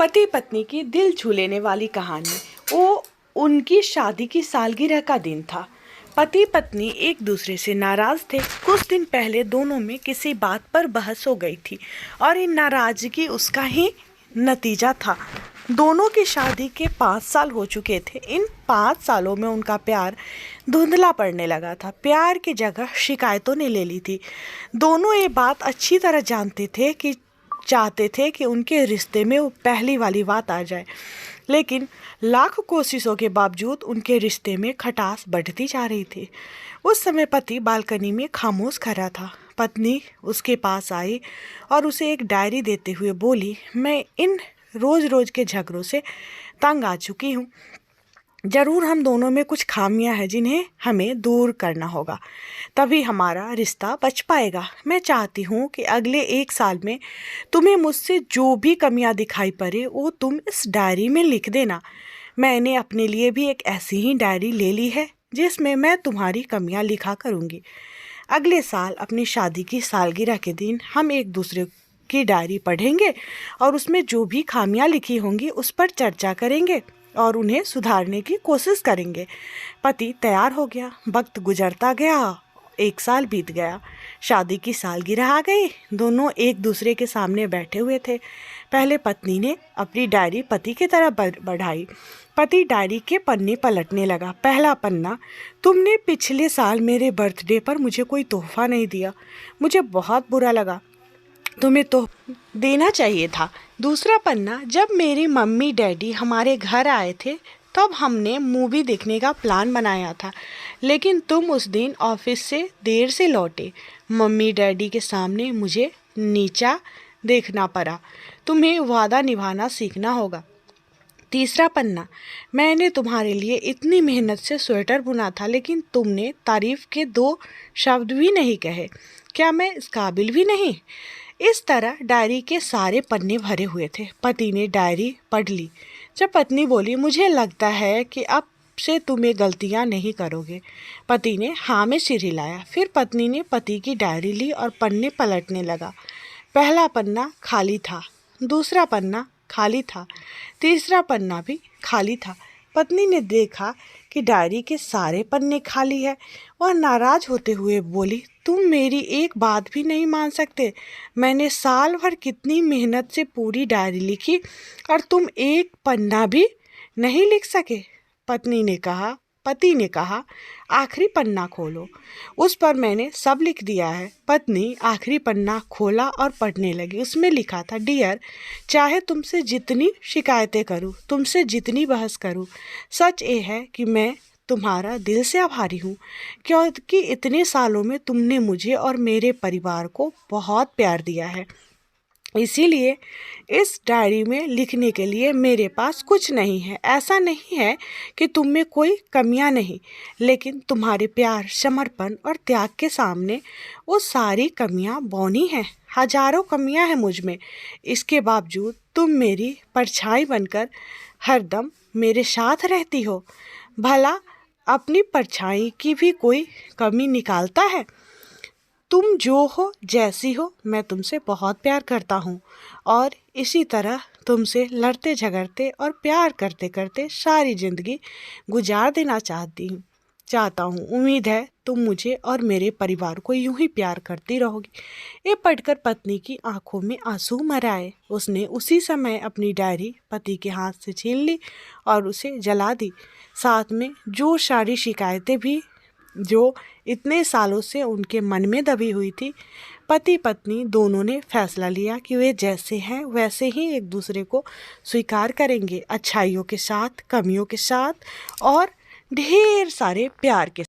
पति पत्नी की दिल छू लेने वाली कहानी। वो उनकी शादी की सालगिरह का दिन था। पति पत्नी एक दूसरे से नाराज थे। कुछ दिन पहले दोनों में किसी बात पर बहस हो गई थी और इन नाराजगी उसका ही नतीजा था। दोनों की शादी के 5 साल हो चुके थे। इन 5 सालों में उनका प्यार धुंधला पड़ने लगा था। प्यार की जगह शिकायतों ने ले ली थी। दोनों ये बात अच्छी तरह जानते थे कि चाहते थे कि उनके रिश्ते में वो पहली वाली बात आ जाए, लेकिन लाख कोशिशों के बावजूद उनके रिश्ते में खटास बढ़ती जा रही थी। उस समय पति बालकनी में खामोश खड़ा था। पत्नी उसके पास आई और उसे एक डायरी देते हुए बोली, मैं इन रोज रोज के झगड़ों से तंग आ चुकी हूँ। ज़रूर हम दोनों में कुछ खामियां हैं जिन्हें हमें दूर करना होगा, तभी हमारा रिश्ता बच पाएगा। मैं चाहती हूँ कि अगले 1 साल में तुम्हें मुझसे जो भी कमियां दिखाई पड़े वो तुम इस डायरी में लिख देना। मैंने अपने लिए भी एक ऐसी ही डायरी ले ली है जिसमें मैं तुम्हारी कमियां लिखा करूँगी। अगले साल अपनी शादी की सालगिरह के दिन हम एक दूसरे की डायरी पढ़ेंगे और उसमें जो भी खामियां लिखी होंगी उस पर चर्चा करेंगे और उन्हें सुधारने की कोशिश करेंगे। पति तैयार हो गया। वक्त गुजरता गया। 1 साल बीत गया। शादी की सालगिरह आ गई। दोनों एक दूसरे के सामने बैठे हुए थे। पहले पत्नी ने अपनी डायरी पति की तरफ बढ़ाई। पति डायरी के पन्ने पलटने लगा। पहला पन्ना, तुमने पिछले साल मेरे बर्थडे पर मुझे कोई तोहफा नहीं दिया। मुझे बहुत बुरा लगा। तुम्हें तो देना चाहिए था। दूसरा पन्ना, जब मेरी मम्मी डैडी हमारे घर आए थे तब हमने मूवी देखने का प्लान बनाया था, लेकिन तुम उस दिन ऑफिस से देर से लौटे। मम्मी डैडी के सामने मुझे नीचा देखना पड़ा। तुम्हें वादा निभाना सीखना होगा। तीसरा पन्ना, मैंने तुम्हारे लिए इतनी मेहनत से स्वेटर बुना था, लेकिन तुमने तारीफ के 2 शब्द भी नहीं कहे। क्या मैं इस काबिल भी नहीं? इस तरह डायरी के सारे पन्ने भरे हुए थे। पति ने डायरी पढ़ ली। जब पत्नी बोली, मुझे लगता है कि अब से तुम ये गलतियाँ नहीं करोगे। पति ने हाँ में सिर हिलाया। फिर पत्नी ने पति की डायरी ली और पन्ने पलटने लगा। पहला पन्ना खाली था। दूसरा पन्ना खाली था। तीसरा पन्ना भी खाली था। पत्नी ने देखा कि डायरी के सारे पन्ने खाली है। वह नाराज होते हुए बोली, तुम मेरी एक बात भी नहीं मान सकते। मैंने साल भर कितनी मेहनत से पूरी डायरी लिखी और तुम एक पन्ना भी नहीं लिख सके। पति ने कहा, आखिरी पन्ना खोलो। उस पर मैंने सब लिख दिया है। पत्नी आखिरी पन्ना खोला और पढ़ने लगी। उसमें लिखा था, डियर, चाहे तुमसे जितनी शिकायतें करूं, तुमसे जितनी बहस करूं, सच ये है कि मैं तुम्हारा दिल से आभारी हूँ, क्योंकि इतने सालों में तुमने मुझे और मेरे परिवार को बहुत प्यार दिया है। इसीलिए इस डायरी में लिखने के लिए मेरे पास कुछ नहीं है। ऐसा नहीं है कि तुम में कोई कमियां नहीं, लेकिन तुम्हारे प्यार, समर्पण और त्याग के सामने वो सारी कमियां बौनी हैं। हजारों कमियां हैं मुझ में। इसके बावजूद तुम मेरी परछाई बनकर हरदम मेरे साथ रहती हो। भला अपनी परछाई की भी कोई कमी निकालता है? तुम जो हो, जैसी हो, मैं तुमसे बहुत प्यार करता हूँ और इसी तरह तुमसे लड़ते झगड़ते और प्यार करते करते सारी ज़िंदगी गुजार देना चाहता हूँ। उम्मीद है तुम मुझे और मेरे परिवार को यूं ही प्यार करती रहोगी। ये पढ़कर पत्नी की आंखों में आंसू भर आए। उसने उसी समय अपनी डायरी पति के हाथ से छीन ली और उसे जला दी। साथ में जो सारी शिकायतें भी जो इतने सालों से उनके मन में दबी हुई थी। पति पत्नी दोनों ने फैसला लिया कि वे जैसे हैं वैसे ही एक दूसरे को स्वीकार करेंगे, अच्छाइयों के साथ, कमियों के साथ और ढेर सारे प्यार के